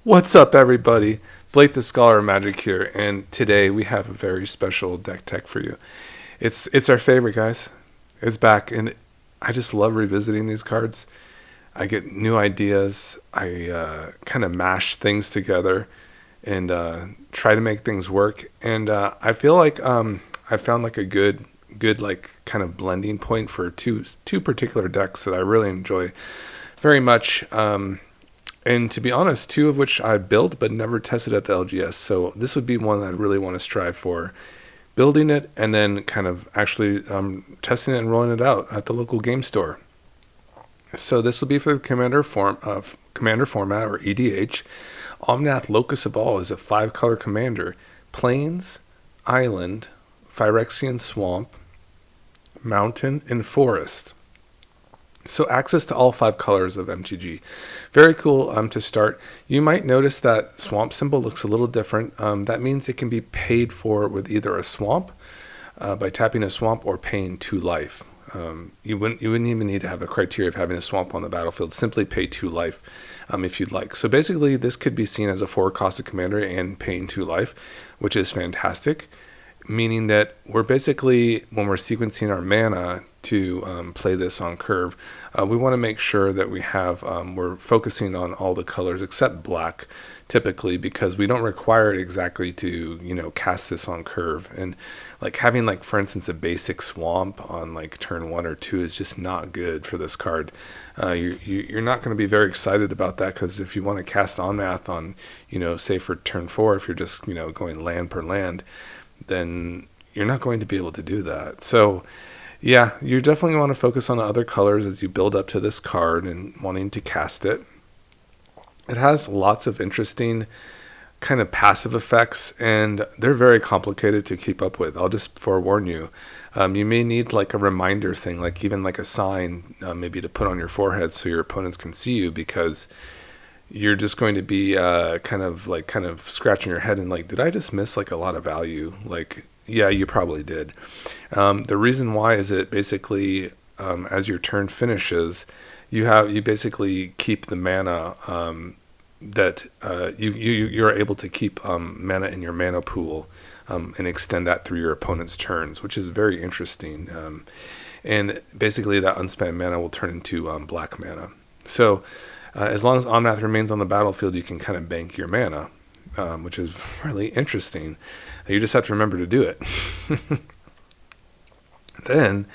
What's up, everybody? Blake the Scholar of Magic here, and today we have a very special deck tech for you. It's our favorite, guys. It's back, and I just love revisiting these cards. I get new ideas. I kind of mash things together and try to make things work. And I feel like I found like a good like kind of blending point for two particular decks that I really enjoy very much. And to be honest, two of which I built but never tested at the LGS. So this would be one that I really want to strive for. Building it and then kind of actually testing it and rolling it out at the local game store. So this will be for the commander format, or EDH. Omnath Locus of All is a 5-color commander. Plains, Island, Phyrexian Swamp, Mountain, and Forest. So access to all 5 colors of MTG. Very cool to start. You might notice that swamp symbol looks a little different. That means it can be paid for with either a swamp, by tapping a swamp, or paying 2 life. You wouldn't even need to have a criteria of having a swamp on the battlefield. Simply pay 2 life if you'd like. So basically this could be seen as a 4-costed commander and paying 2 life, which is fantastic. Meaning that we're basically, when we're sequencing our mana to play this on curve, we want to make sure that we're focusing on all the colors except black, typically, because we don't require it exactly to cast this on curve. And like having, like, for instance, a basic swamp on like turn 1 or 2 is just not good for this card. You're not going to be very excited about that, because if you want to cast Omnath on say for turn 4, if you're just going land per land, then you're not going to be able to do that. So yeah, you definitely want to focus on the other colors as you build up to this card and wanting to cast it. It has lots of interesting kind of passive effects, and they're very complicated to keep up with. I'll just forewarn you. You may need like a reminder thing, like even like a sign, maybe to put on your forehead so your opponents can see you, because you're just going to be kind of scratching your head and like, did I just miss like a lot of value? Like, yeah, you probably did. The reason why is that basically, as your turn finishes, you basically keep the mana that you're able to keep mana in your mana pool, and extend that through your opponent's turns, which is very interesting. And basically that unspent mana will turn into black mana. So as long as Omnath remains on the battlefield, you can kind of bank your mana, which is really interesting. You just have to remember to do it. Then,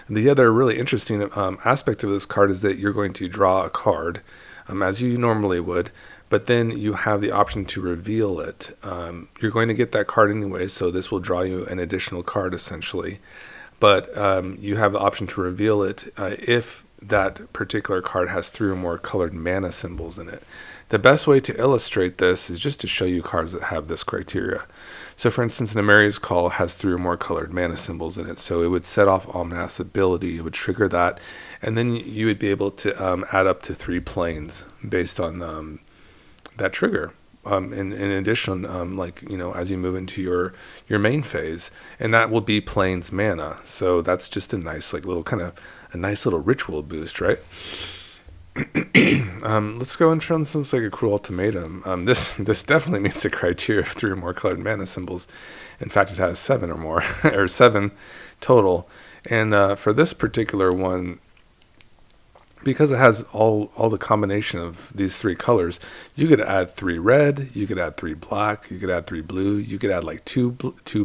the other really interesting aspect of this card is that you're going to draw a card, as you normally would, but then you have the option to reveal it. You're going to get that card anyway, so this will draw you an additional card, essentially. But you have the option to reveal it if that particular card has 3 or more colored mana symbols in it. The best way to illustrate this is just to show you cards that have this criteria. So for instance, Nemeria's Call has 3 or more colored mana symbols in it, so it would set off Omnath's ability, it would trigger that, and then you would be able to add up to 3 planes based on that trigger. In addition, as you move into your main phase, and that will be plains mana. So that's just a nice a nice little ritual boost, right? Let's go in, for instance, like a Cruel Ultimatum. This definitely meets the criteria of 3 or more colored mana symbols. In fact, it has 7 or more, or 7 total. And for this particular one, because it has all the combination of these 3 colors, you could add 3 red, you could add 3 black, you could add 3 blue, you could add like two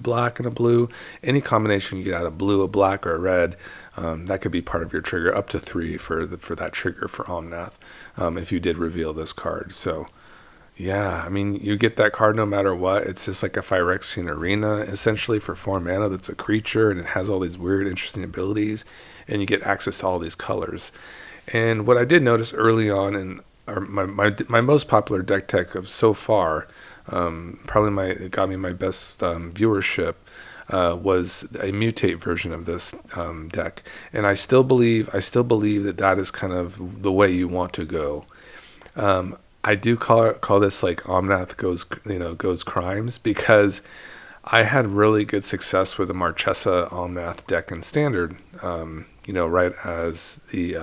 black and a blue. Any combination, you could add a blue, a black, or a red. That could be part of your trigger, up to 3 for that trigger for Omnath, if you did reveal this card. So yeah, I mean, you get that card no matter what. It's just like a Phyrexian Arena, essentially, for 4 mana. That's a creature, and it has all these weird, interesting abilities, and you get access to all these colors. And what I did notice early on, in my most popular deck tech of so far, it got me my best viewership, was a mutate version of this deck, and I still believe that is kind of the way you want to go. I do call this like Omnath goes crimes, because I had really good success with the Marchesa Omnath deck in Standard. Right as the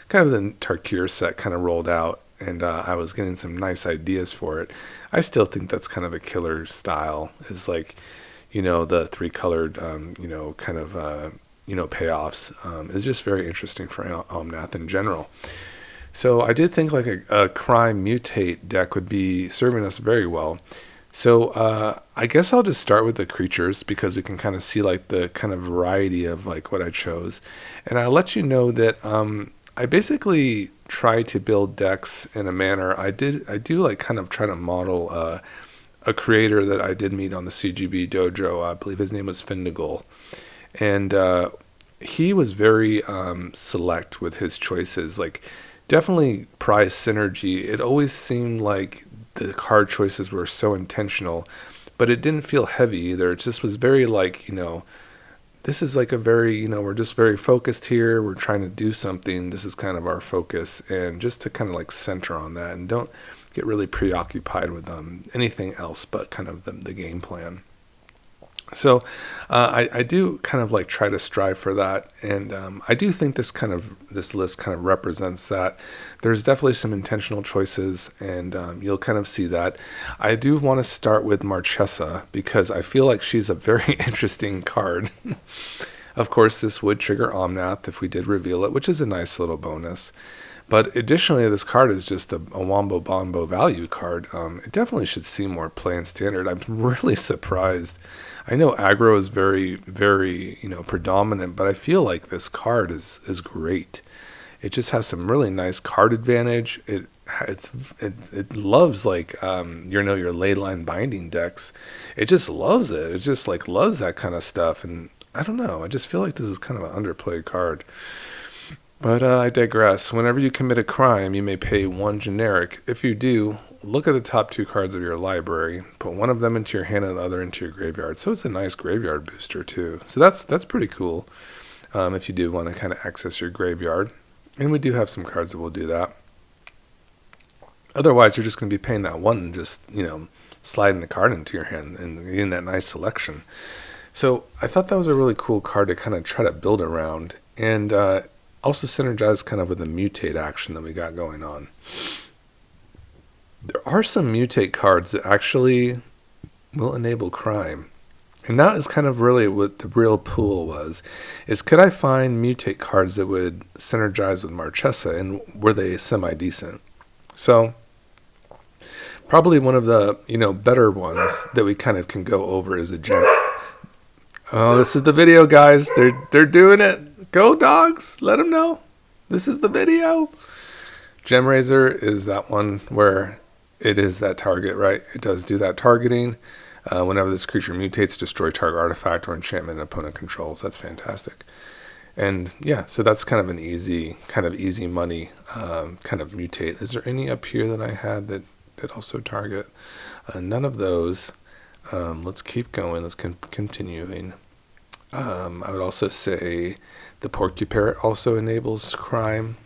kind of the Tarkir set kind of rolled out, and I was getting some nice ideas for it. I still think that's kind of a killer style, is like, the three colored, kind of, payoffs, is just very interesting for Omnath in general. So I did think like a crime mutate deck would be serving us very well. So I guess I'll just start with the creatures, because we can kind of see like the kind of variety of like what I chose. And I'll let you know that I basically try to build decks in a manner. I do like kind of try to model a creator that I did meet on the CGB dojo. I believe his name was Finnegal. And he was very select with his choices. Like, definitely prize synergy. It always seemed like the card choices were so intentional, but it didn't feel heavy either. It just was very like, this is like a very, we're just very focused here. We're trying to do something. This is kind of our focus. And just to kind of like center on that and don't get really preoccupied with anything else but kind of the game plan. So I do kind of like try to strive for that, and I do think this list kind of represents that. There's definitely some intentional choices, and you'll kind of see that. I do want to start with Marchesa, because I feel like she's a very interesting card. Of course, this would trigger Omnath if we did reveal it, which is a nice little bonus. But additionally, this card is just a Wombo Bombo value card. It definitely should see more play in Standard. I'm really surprised. I know aggro is very, very, predominant, but I feel like this card is great. It just has some really nice card advantage. It loves like your ley line binding decks. It just loves it. It just like loves that kind of stuff. And I don't know. I just feel like this is kind of an underplayed card. But I digress. Whenever you commit a crime, you may pay one generic. If you do, look at the top two cards of your library, put one of them into your hand and the other into your graveyard. So it's a nice graveyard booster too. So that's pretty cool if you do want to kind of access your graveyard. And we do have some cards that will do that. Otherwise, you're just going to be paying that one and just, sliding the card into your hand and getting that nice selection. So I thought that was a really cool card to kind of try to build around. And also synergize kind of with the mutate action that we got going on. There are some mutate cards that actually will enable crime. And that is kind of really what the real pool was, is could I find mutate cards that would synergize with Marchesa, and were they semi-decent? So probably one of the, better ones that we kind of can go over is a gem. Oh, this is the video, guys. They're doing it. Go dogs, let them know. This is the video. Gem Razor is that one where it is that target, right? It does do that targeting. Whenever this creature mutates, destroy target artifact or enchantment an opponent controls. That's fantastic. And yeah, so that's kind of an easy money kind of mutate. Is there any up here that I had that also target? None of those. Let's keep going. Let's continuing. I would also say the Porcupine also enables crime,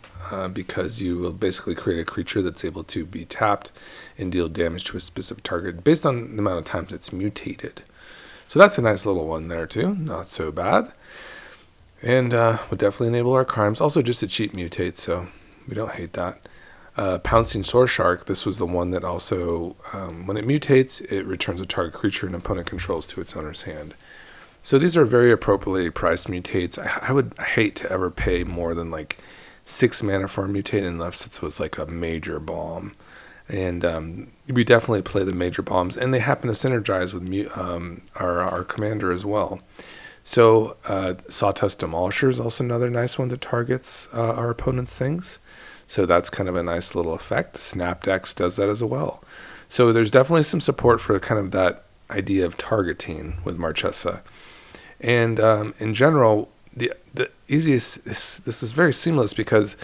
because you will basically create a creature that's able to be tapped and deal damage to a specific target based on the amount of times it's mutated. So that's a nice little one there too, not so bad. And would definitely enable our crimes. Also just a cheap mutate, so we don't hate that. Pouncing Sword Shark, this was the one that also, when it mutates, it returns a target creature an opponent controls to its owner's hand. So these are very appropriately priced mutates. I would hate to ever pay more than like 6 mana for a mutate unless it was like a major bomb. And we definitely play the major bombs, and they happen to synergize with our commander as well. So Sawtooth Demolisher is also another nice one that targets our opponent's things. So that's kind of a nice little effect. Snapdex does that as well. So there's definitely some support for kind of that idea of targeting with Marchesa. And in general, the easiest, this is very seamless because,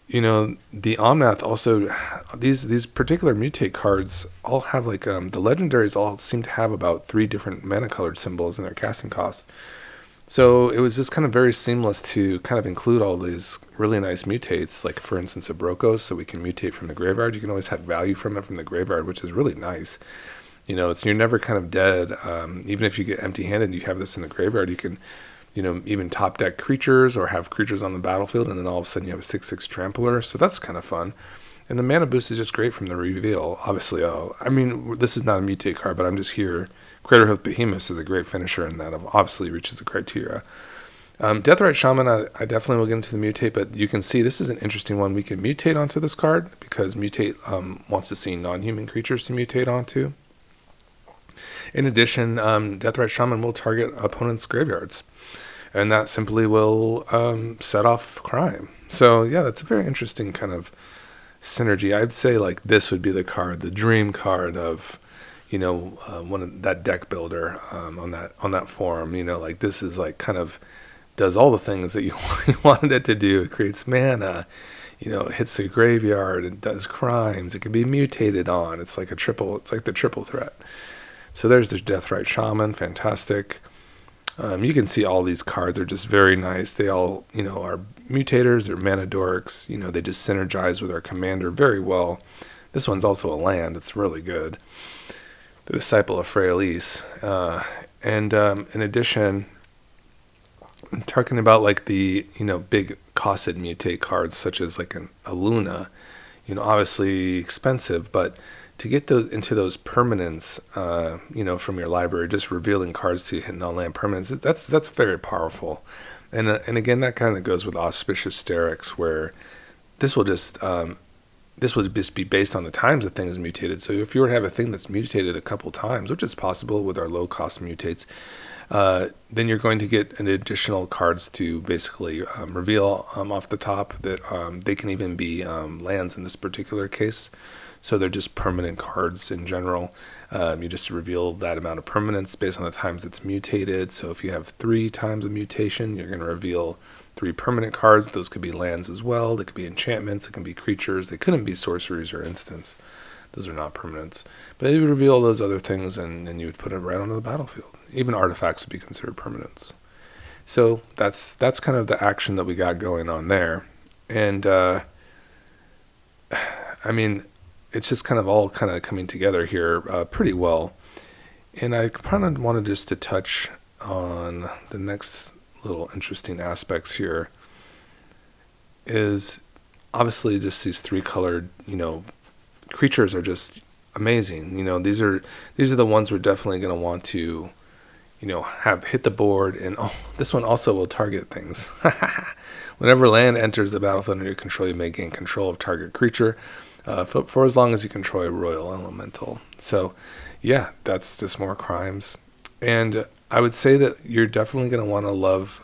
the Omnath also, these particular mutate cards all have like, the legendaries all seem to have about 3 different mana colored symbols in their casting cost. So it was just kind of very seamless to kind of include all these really nice mutates, like for instance a Brokos, so we can mutate from the graveyard. You can always have value from it from the graveyard, which is really nice. You're never kind of dead. Even if you get empty-handed, you have this in the graveyard. You can, even top deck creatures or have creatures on the battlefield, and then all of a sudden you have a 6/6 trampler. So that's kind of fun. And the mana boost is just great from the reveal. Obviously, I mean, this is not a mutate card, but I'm just here. Crater Hoof Behemoth is a great finisher, and that obviously reaches the criteria. Deathrite Shaman, I definitely will get into the mutate, but you can see this is an interesting one. We can mutate onto this card because mutate wants to see non-human creatures to mutate onto. In addition, Deathrite Shaman will target opponents' graveyards, and that simply will set off crime. So yeah, that's a very interesting kind of synergy. I'd say like this would be the card, the dream card of, one of that deck builder on that forum. Like this is like kind of does all the things that you wanted it to do. It creates mana, it hits the graveyard, it does crimes, it can be mutated on. It's like the triple threat. So there's the Deathrite Shaman, fantastic. You can see all these cards are just very nice. They all, are mutators, they're mana dorks, they just synergize with our commander very well. This one's also a land, it's really good. The Disciple of Fraelis. And in addition, I'm talking about like the, big costed mutate cards such as like a Luna, obviously expensive, but to get those into those permanents, from your library, just revealing cards to hit non-land permanents, that's very powerful. And again, that kind of goes with Auspicious Sterix, where this will just be based on the times that things mutated. So if you were to have a thing that's mutated a couple times, which is possible with our low cost mutates, then you're going to get an additional cards to basically reveal off the top that they can even be lands in this particular case. So they're just permanent cards in general. You just reveal that amount of permanence based on the times it's mutated. So if you have 3 times a mutation, you're going to reveal 3 permanent cards. Those could be lands as well. They could be enchantments. It can be creatures. They couldn't be sorceries or instants. Those are not permanents. But you would reveal those other things, and you would put it right onto the battlefield. Even artifacts would be considered permanents. So that's kind of the action that we got going on there. And, I mean, it's just kind of all kind of coming together here pretty well. And I kind of wanted just to touch on the next little interesting aspects here is obviously just these 3-colored, creatures are just amazing. These are the ones we're definitely going to want to, have hit the board. And this one also will target things. Whenever land enters the battlefield under your control, you may gain control of target creature for as long as you control a royal elemental. So yeah, that's just more crimes. And I would say that you're definitely going to want to love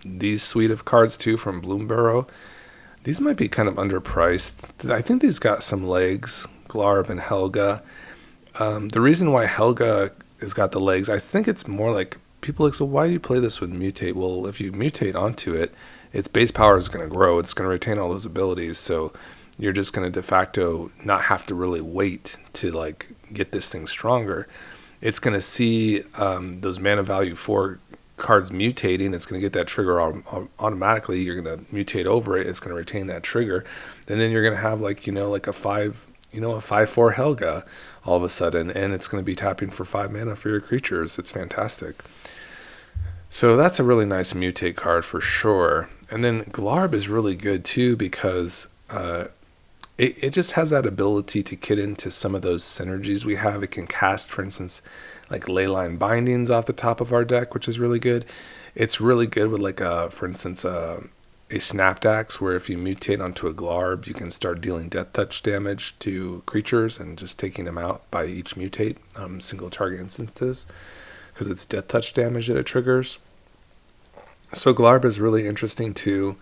these suite of cards too from Bloomburrow. These might be kind of underpriced. I think these got some legs, Glarb and Helga. The reason why Helga has got the legs, I think it's more like people like, so why do you play this with mutate? Well, if you mutate onto it, its base power is going to grow. It's going to retain all those abilities. So you're just going to de facto not have to really wait to like get this thing stronger. It's going to see those mana value 4 cards mutating. It's going to get that trigger automatically. You're going to mutate over it. It's going to retain that trigger. And then you're going to have like a 5/4 Helga all of a sudden. And it's going to be tapping for 5 mana for your creatures. It's fantastic. So that's a really nice mutate card for sure. And then Glarb is really good too because it just has that ability to get into some of those synergies we have. It can cast, for instance, like Leyline Bindings off the top of our deck, which is really good. It's really good with like for instance, a Snapdax, where if you mutate onto a Glarb, you can start dealing death touch damage to creatures and just taking them out by each mutate, single target instances, because it's death touch damage that it triggers. So Glarb is really interesting too.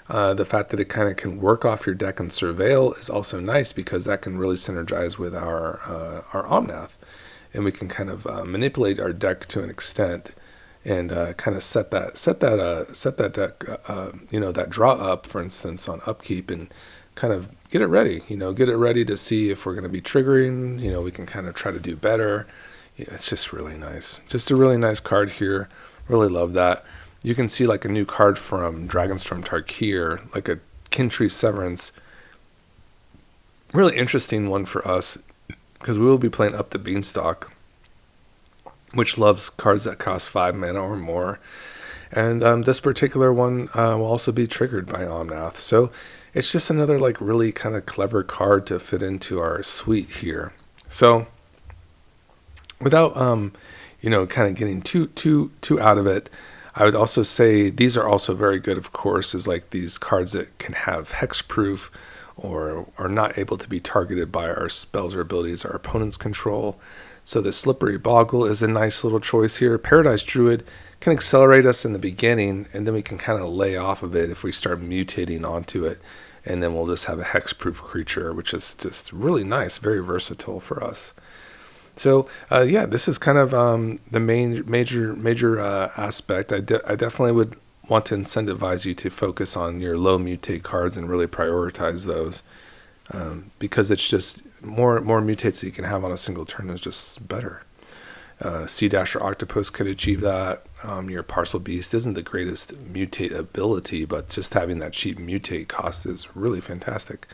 The fact that it kind of can work off your deck and surveil is also nice because that can really synergize with our Omnath, and we can kind of manipulate our deck to an extent and kind of set that deck, that draw up, for instance, on upkeep, and kind of get it ready. Get it ready to see if we're going to be triggering. We can kind of try to do better. It's just really nice. Just a really nice card here. Really love that. You can see like a new card from Dragonstorm Tarkir, like a Kintree Severance. Really interesting one for us because we will be playing Up the Beanstalk, which loves cards that cost 5 mana or more. And this particular one will also be triggered by Omnath. So it's just another like really kind of clever card to fit into our suite here. So without kind of getting too out of it, I would also say these are also very good, of course, is like these cards that can have hexproof or are not able to be targeted by our spells or abilities our opponents control. So the Slippery Boggle is a nice little choice here. Paradise Druid can accelerate us in the beginning, and then we can kind of lay off of it if we start mutating onto it. And then we'll just have a hexproof creature, which is just really nice, very versatile for us. So this is kind of the major aspect. I definitely would want to incentivize you to focus on your low mutate cards and really prioritize those, because it's just more mutates that you can have on a single turn is just better. Sea Dasher Octopus could achieve that. Your Parcel Beast isn't the greatest mutate ability, but just having that cheap mutate cost is really fantastic.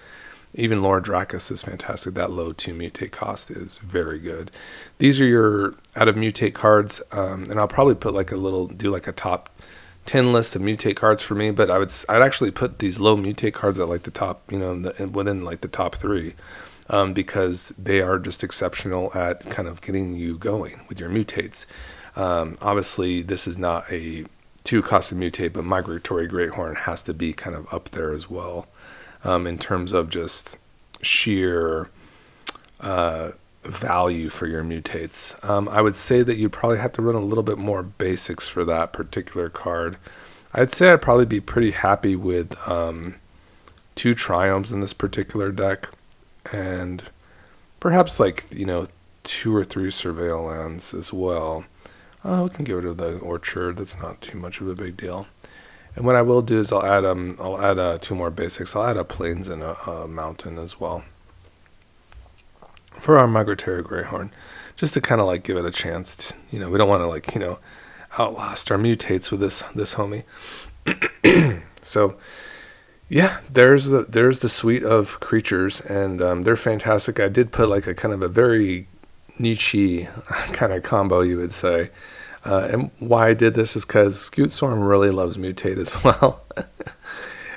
Even Lord Dracus is fantastic. That low 2 mutate cost is very good. These are your out of mutate cards, and I'll probably put do a top 10 list of mutate cards for me. But I'd actually put these low mutate cards at like the top, within like the top 3, because they are just exceptional at kind of getting you going with your mutates. Obviously, this is not a 2-costed mutate, but Migratory Greathorn has to be kind of up there as well. In terms of just sheer value for your mutates. I would say that you probably have to run a little bit more basics for that particular card. I'd say I'd probably be pretty happy with 2 Triomes in this particular deck, and perhaps 2 or 3 Surveil lands as well. We can get rid of the Orchard. That's not too much of a big deal. And what I will do is I'll add 2 more basics. I'll add a Plains and a Mountain as well for our Migratory Greathorn, just to kind of give it a chance. We don't want to outlast our mutates with this homie. So yeah, there's the suite of creatures, and they're fantastic. I did put a kind of a very niche kind of combo, you would say. And why I did this is because Scute Swarm really loves mutate as well.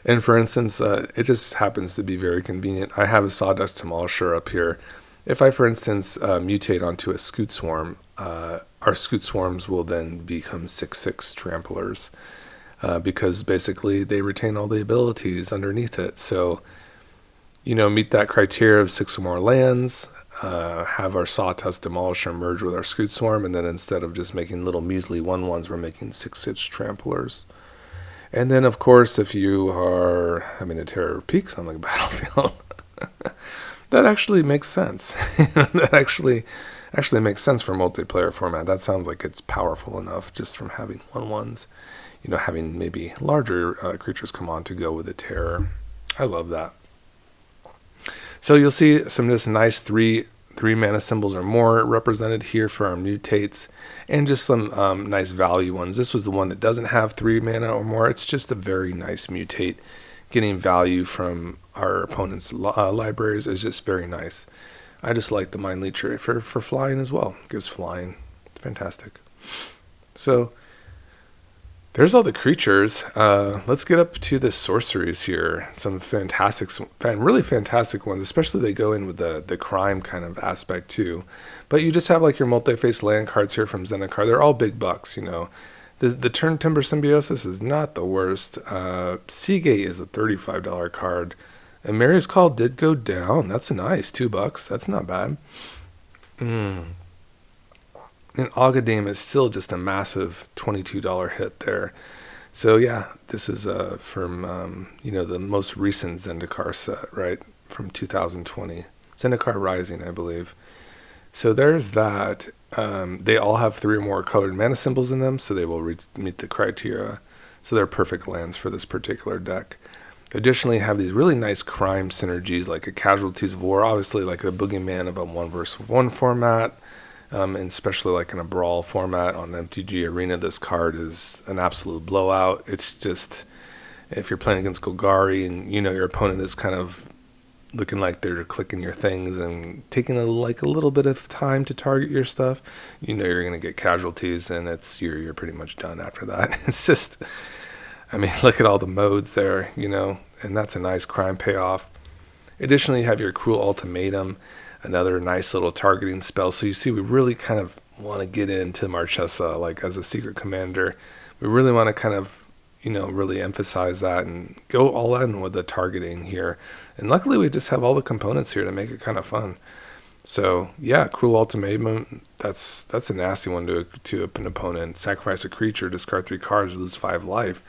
And for instance, it just happens to be very convenient. I have a Sawdust Demolisher up here. If I, for instance, mutate onto a Scute Swarm, our Scute Swarms will then become 6/6 Tramplers, because basically they retain all the abilities underneath it. So, meet that criteria of 6 or more lands, have our Sawdust Demolisher merge with our Scute Swarm, and then instead of just making little measly 1/1s, we're making 6/6 Tramplers. And then, of course, if you are having a Terror of Peaks on the battlefield, that actually makes sense. That actually makes sense for multiplayer format. That sounds like it's powerful enough just from having 1/1s, having maybe larger creatures come on to go with the Terror. I love that. So you'll see some of this nice 3 mana symbols or more represented here for our mutates, and just some nice value ones. This was the one that doesn't have 3 mana or more. It's just a very nice mutate. Getting value from our opponent's libraries is just very nice. I just like the Mind Leecher for flying as well. It gives flying. It's fantastic. So there's all the creatures. Let's get up to the sorceries here. Some really fantastic ones, especially they go in with the crime kind of aspect too. But you just have your multi-face land cards here from Zendikar. They're all big bucks, The Turn Timber Symbiosis is not the worst. Seagate is a $35 card. And Mary's Call did go down. That's nice. $2. That's not bad. And Agadim is still just a massive $22 hit there. So yeah, this is from the most recent Zendikar set, right, from 2020. Zendikar Rising, I believe. So there's that. They all have 3 or more colored mana symbols in them, so they will meet the criteria. So they're perfect lands for this particular deck. Additionally, have these really nice crime synergies, like a Casualties of War, obviously like the Boogeyman of a 1-versus-1 format. And especially in a brawl format on MTG Arena, this card is an absolute blowout. It's just, if you're playing against Golgari and your opponent is kind of looking like they're clicking your things and taking a little bit of time to target your stuff, you're going to get casualties, and you're pretty much done after that. It's just, look at all the modes there, and that's a nice crime payoff. Additionally, you have your Cruel Ultimatum, another nice little targeting spell. So you see, we really kind of want to get into Marchesa, like as a secret commander. We really want to kind of, really emphasize that and go all in with the targeting here. And luckily, we just have all the components here to make it kind of fun. So yeah, Cruel Ultimatum, that's a nasty one to an opponent. Sacrifice a creature, discard 3 cards, lose 5 life.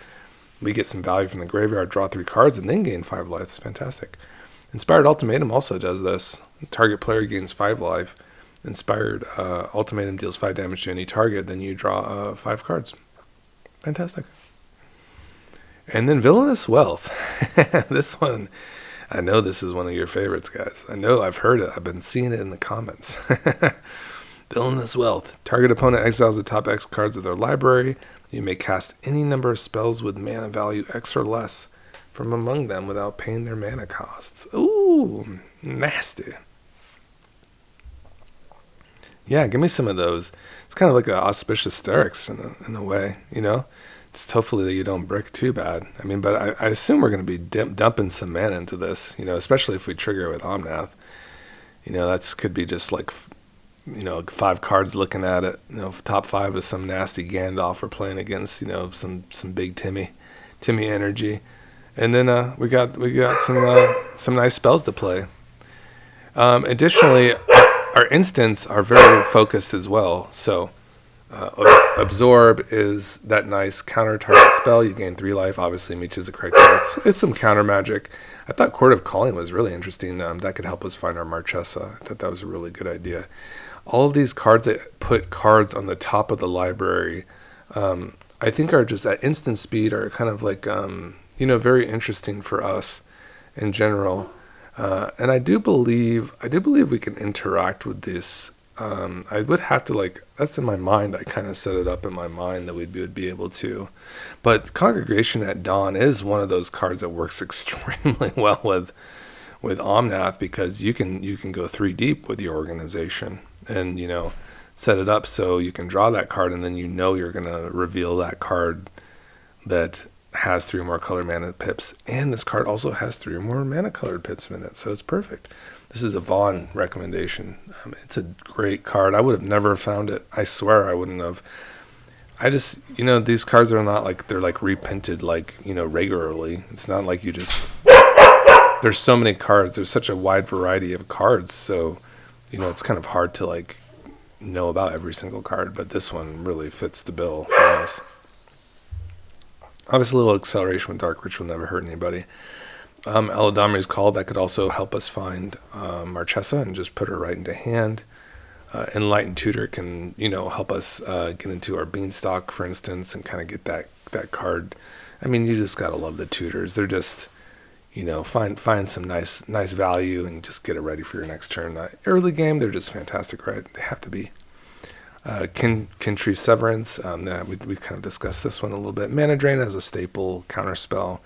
We get some value from the graveyard, draw 3 cards, and then gain 5 life. It's fantastic. Inspired Ultimatum also does this. Target player gains 5 life. Inspired Ultimatum deals 5 damage to any target, then you draw 5 cards. Fantastic. And then Villainous Wealth. This one, I know this is one of your favorites, guys. I know, I've heard it. I've been seeing it in the comments. Villainous Wealth. Target opponent exiles the top X cards of their library. You may cast any number of spells with mana value X or less from among them without paying their mana costs. Ooh, nasty. Yeah, give me some of those. It's kind of like an Auspicious Sterix in a way, It's hopefully that you don't brick too bad. I mean, but I assume we're going to be dumping some mana into this, especially if we trigger with Omnath. That could be just like, 5 cards looking at it. Top 5 is some nasty Gandalf we're playing against, some big Timmy energy. And then we got some nice spells to play. Additionally, our instants are very focused as well. So Absorb is that nice counter target spell. You gain 3 life. Obviously, meets the criteria. It's some counter magic. I thought Court of Calling was really interesting. That could help us find our Marchesa. I thought that was a really good idea. All of these cards that put cards on the top of the library, I think are just at instant speed, are kind of like very interesting for us in general. And I do believe we can interact with this. I would have to that's in my mind. I kind of set it up in my mind that we would be able to. But Congregation at Dawn is one of those cards that works extremely well with Omnath, because you can go 3 deep with your organization and, set it up so you can draw that card, and then you're going to reveal that card that has 3 or more color mana pips, and this card also has 3 or more mana colored pips in it, so it's perfect. This is a Vaughn recommendation. It's a great card. I would have never found it. I swear I wouldn't have. I just, these cards are not they're reprinted regularly. It's not like you just, there's so many cards. There's such a wide variety of cards, so it's kind of hard to know about every single card, but this one really fits the bill for us. Obviously, a little acceleration with Dark Ritual never hurt anybody. Eladamri's Call, that could also help us find Marchesa and just put her right into hand. Enlightened Tutor can, help us get into our Beanstalk, for instance, and kind of get that card. I mean, you just gotta love the tutors. They're just, find some nice value and just get it ready for your next turn. Early game, they're just fantastic, right? They have to be. Kintree Severance, we kind of discussed this one a little bit. Mana Drain as a staple counter spell.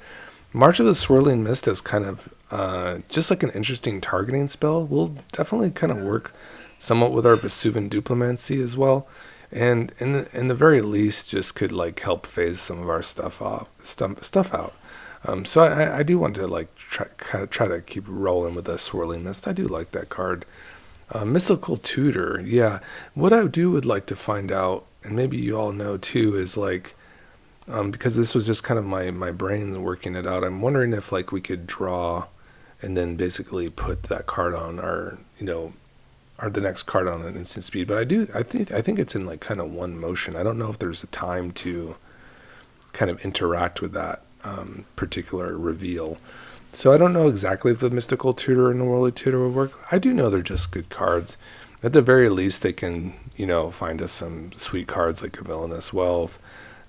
March of the Swirling Mist is kind of just like an interesting targeting spell. Will definitely kind of work somewhat with our Vesuvian Duplimancy as well, and in the very least, just could help phase some of our stuff out. So I do want to try to keep rolling with the Swirling Mist. I do like that card. Mystical Tutor, yeah. What I would like to find out, and maybe you all know too, is because this was just kind of my brain working it out. I'm wondering if we could draw, and then basically put that card on our, or the next card on an instant speed. But I think it's in kind of one motion. I don't know if there's a time to kind of interact with that particular reveal. So I don't know exactly if the Mystical Tutor and the Worldly Tutor would work. I do know they're just good cards. At the very least, they can, find us some sweet cards like Villainous Wealth,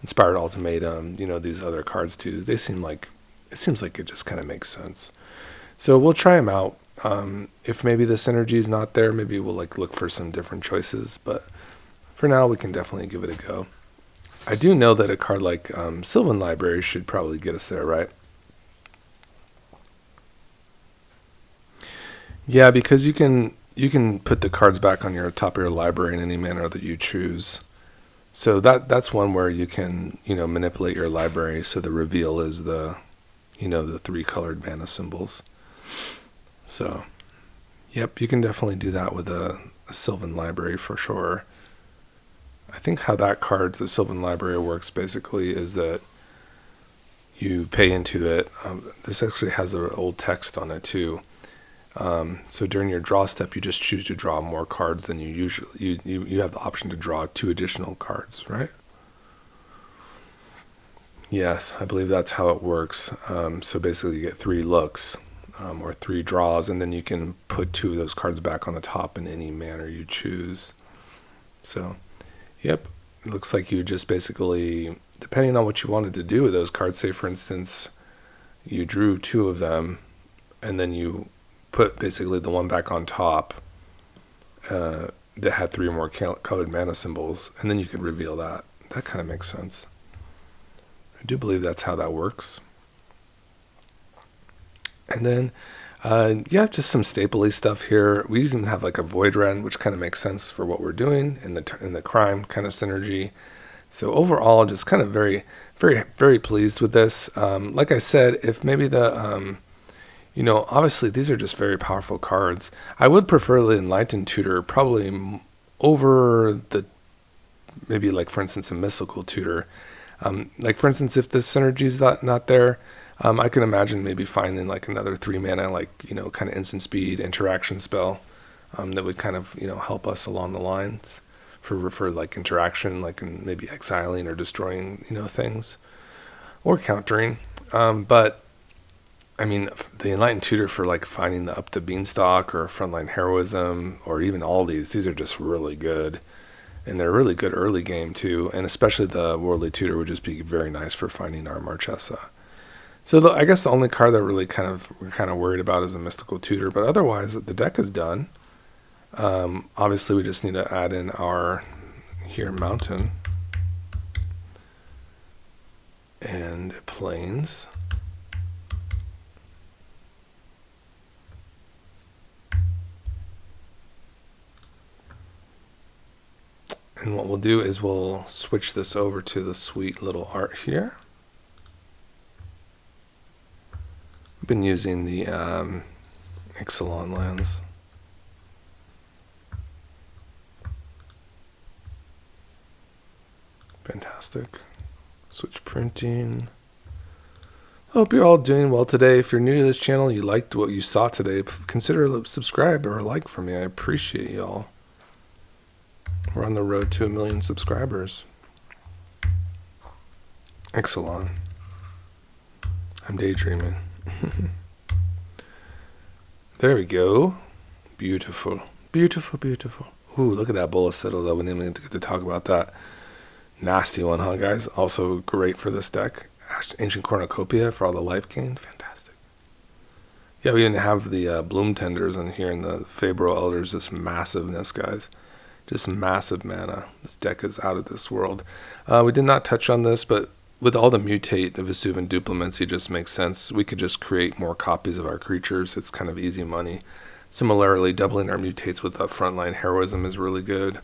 Inspired Ultimatum, these other cards too. It seems like it just kind of makes sense. So we'll try them out. If maybe the synergy is not there, maybe we'll look for some different choices. But for now, we can definitely give it a go. I do know that a card like Sylvan Library should probably get us there, right? Yeah, because you can put the cards back on your top of your library in any manner that you choose. So that's one where you can manipulate your library. So the reveal is the the 3 colored mana symbols. So, yep, you can definitely do that with a Sylvan Library for sure. I think how that card, the Sylvan Library, works basically is that you pay into it. This actually has an old text on it too. So during your draw step, you just choose to draw more cards than you usually. You have the option to draw 2 additional cards, right? Yes, I believe that's how it works. So basically, you get 3 looks or 3 draws, and then you can put 2 of those cards back on the top in any manner you choose. So, yep, it looks like you just basically, depending on what you wanted to do with those cards, say for instance, you drew 2 of them, and then you put basically the one back on top that had 3 more colored mana symbols, and then you could reveal that. That kind of makes sense. I do believe that's how that works. And then, just some stapley stuff here. We even have like a Void Ren, which kind of makes sense for what we're doing in the crime kind of synergy. So overall, just kind of very, very, very pleased with this. Like I said, if maybe the obviously these are just very powerful cards. I would prefer the Enlightened Tutor probably over the, maybe like for instance a Mystical Tutor. Like for instance, if this synergy is not there, I can imagine maybe finding like another 3 mana, like, kind of instant speed interaction spell that would kind of, help us along the lines for like interaction, like in maybe exiling or destroying, things or countering. But I mean, the Enlightened Tutor for like finding the Up the Beanstalk or Frontline Heroism or even all these are just really good. And they're really good early game too. And especially the Worldly Tutor would just be very nice for finding our Marchesa. So I guess the only card that really we're kind of worried about is a Mystical Tutor. But otherwise, the deck is done. Obviously, we just need to add in our Mountain and Plains. And what we'll do is we'll switch this over to the sweet little art here. I've been using the Ixalan lens. Fantastic. Switch printing. Hope you're all doing well today. If you're new to this channel, you liked what you saw today, consider a subscribe or a like for me. I appreciate y'all. We're on the road to 1 million subscribers. Ixalan. I'm daydreaming. There we go. Beautiful. Beautiful, beautiful. Ooh, look at that Bola Citadel though. We didn't even get to talk about that. Nasty one, huh, guys? Also great for this deck. Ancient Cornucopia for all the life gain. Fantastic. Yeah, we didn't have the Bloom Tenders in here, and the Fabro Elders. This massiveness, guys. Just massive mana. This deck is out of this world. We did not touch on this, but with all the mutate, the Vesuvian Duplimancy just makes sense. We could just create more copies of our creatures. It's kind of easy money. Similarly, doubling our mutates with the Frontline Heroism is really good.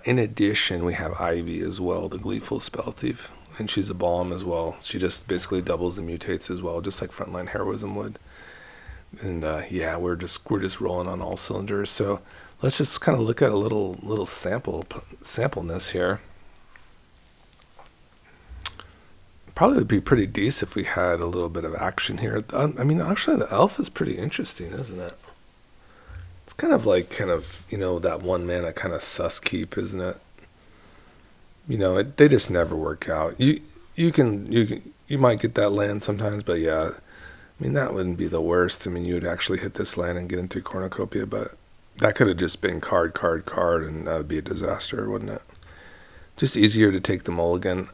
In addition, we have Ivy as well, the Gleeful Spell Thief. And she's a bomb as well. She just basically doubles the mutates as well, just like Frontline Heroism would. And we're just rolling on all cylinders. So let's just kind of look at a little sampleness here. Probably would be pretty decent if we had a little bit of action here. I mean, actually, the elf is pretty interesting, isn't it? It's kind of that 1 mana kind of sus keep, isn't it? They just never work out. You might get that land sometimes, but yeah, I mean, that wouldn't be the worst. I mean, you would actually hit this land and get into Cornucopia, but that could have just been card, and that would be a disaster, wouldn't it? Just easier to take the mulligan.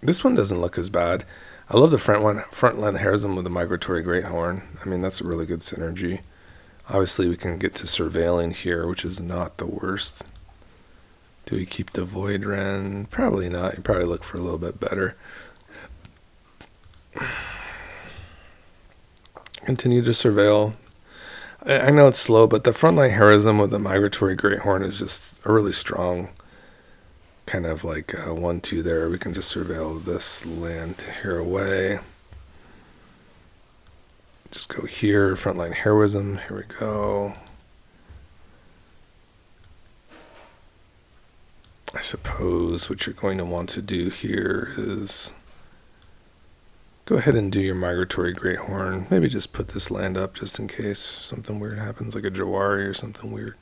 This one doesn't look as bad. I love the Frontline Heroism with the Migratory Greathorn. I mean, that's a really good synergy. Obviously, we can get to Surveilling here, which is not the worst. Do we keep the Void Ren? Probably not. You probably look for a little bit better. Continue to Surveil. I know it's slow, but the Frontline Heroism with the Migratory Greathorn is just a really strong kind of like 1-2 there. We can just surveil this land here away. just go here, frontline heroism. Here we go. I suppose what you're going to want to do here is go ahead and do your Migratory Greathorn. Maybe just put this land up just in case something weird happens, like a Jawari or something weird.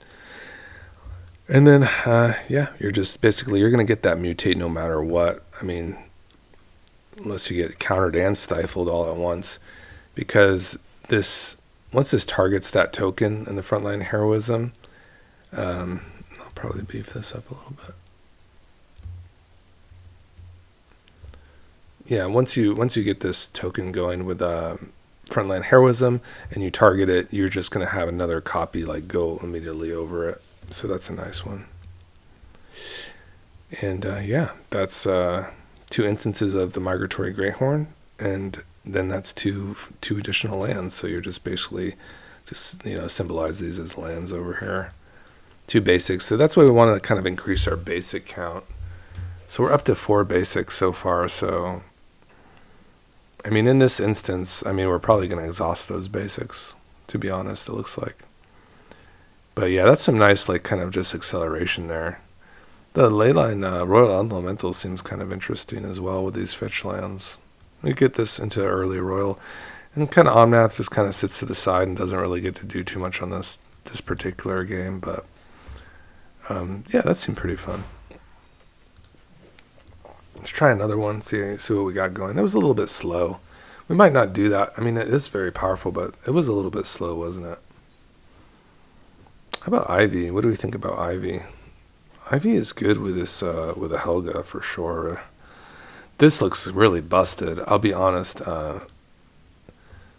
And then, yeah, you're just basically, you're going to get that mutate no matter what. I mean, unless you get countered and stifled all at once. Because this, once this targets that token in the frontline heroism, I'll probably beef this up a little bit. Yeah, once you get this token going with frontline heroism and you target it, you're just going to have another copy like go immediately over it. So that's a nice one. And yeah, that's 2 instances of the Migratory Greathorn, and then that's two additional lands. So you're just basically symbolize these as lands over here. 2 basics. So that's why we want to kind of increase our basic count. So we're up to 4 basics so far. So I mean, in this instance, I mean, we're probably going to exhaust those basics, to be honest, it looks like. But yeah, that's some nice, like, kind of just acceleration there. The Leyline Royal Elemental seems kind of interesting as well with these fetch lands. We get this into early Royal, and kind of Omnath just kind of sits to the side and doesn't really get to do too much on this particular game. But yeah, that seemed pretty fun. Let's try another one, see what we got going. That was a little bit slow. We might not do that. I mean, it is very powerful, but it was a little bit slow, wasn't it? How about Ivy? What do we think about Ivy? Ivy is good with this, with a Helga for sure. This looks really busted. I'll be honest.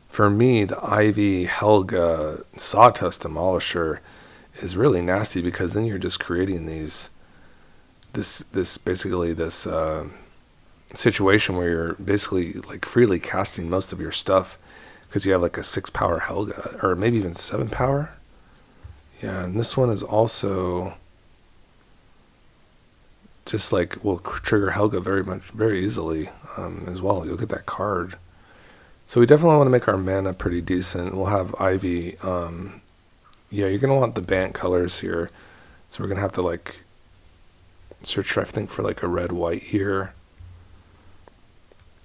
For me, the Ivy Helga Sawtust Demolisher is really nasty because then you're just creating this situation where you're basically like freely casting most of your stuff because you have like a 6 power Helga or maybe even 7 power. Yeah, and this one is also just like will trigger Helga very easily as well. You'll get that card. So we definitely want to make our mana pretty decent. We'll have Ivy. Yeah, you're gonna want the Bant colors here. So we're gonna have to like search, I think, for like a red-white here.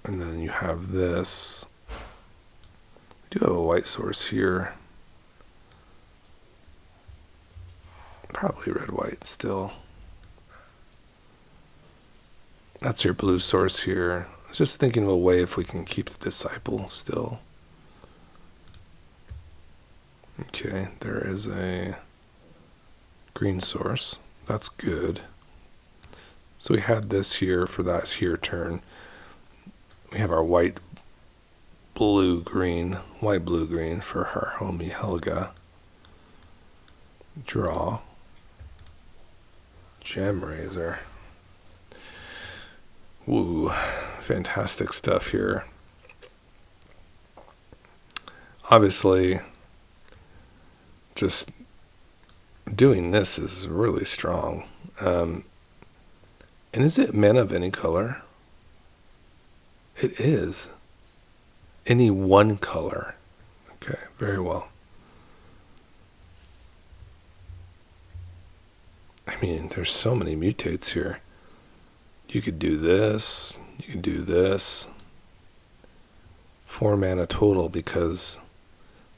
And then you have this. We do have a white source here. Probably red-white still. That's your blue source here. I was just thinking of a way if we can keep the Disciple still. Okay, there is a green source. That's good. So we had this here for that here turn. We have our white, blue, green for our homie Helga. Draw. Gem Razor. Woo, fantastic stuff here. Obviously, just doing this is really strong. And is it mana of any color? It is. Any one color. Okay, very well. I mean, there's so many mutates here. You could do this. You could do this. 4 mana total because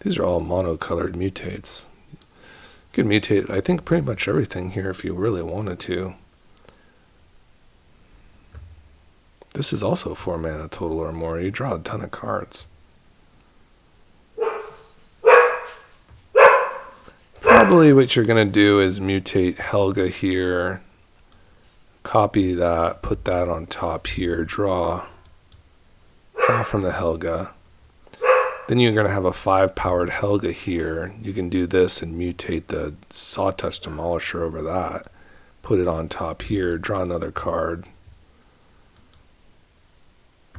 these are all monocolored mutates. You could mutate, I think, pretty much everything here if you really wanted to. This is also 4 mana total or more. You draw a ton of cards. Probably what you're going to do is mutate Helga here. Copy that, put that on top here, draw from the Helga. Then you're going to have a 5-powered Helga here. You can do this and mutate the Sawtust Demolisher over that. Put it on top here, draw another card.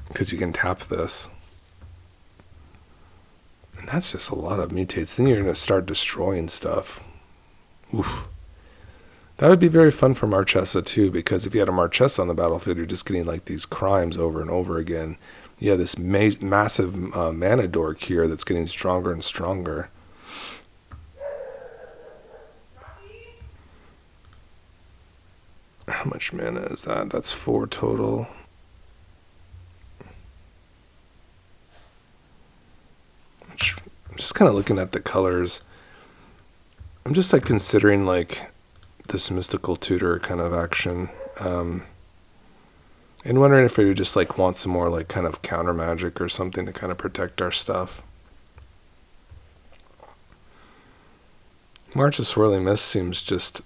Because you can tap this. And that's just a lot of mutates. Then you're going to start destroying stuff. Oof. That would be very fun for Marchesa too, because if you had a Marchesa on the battlefield, you're just getting like these crimes over and over again. Yeah, this massive mana dork here that's getting stronger and stronger. How much mana is that? That's 4 total. I'm just kind of looking at the colors. I'm just like considering like this mystical tutor kind of action. And wondering if we would just like want some more like kind of counter magic or something to kind of protect our stuff. March of Swirling Mist seems just,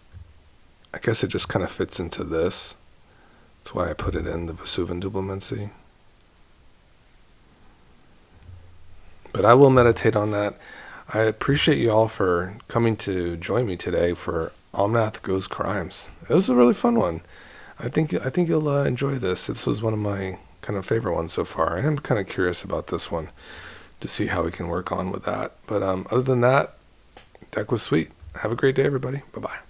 I guess it just kind of fits into this. That's why I put it in the Vesuvan Dublomancy. But I will meditate on that. I appreciate you all for coming to join me today for Omnath Goes Crimes. It was a really fun one. I think you'll enjoy this. This was one of my kind of favorite ones so far. I am kind of curious about this one to see how we can work on with that. But other than that, deck was sweet. Have a great day, everybody. Bye-bye.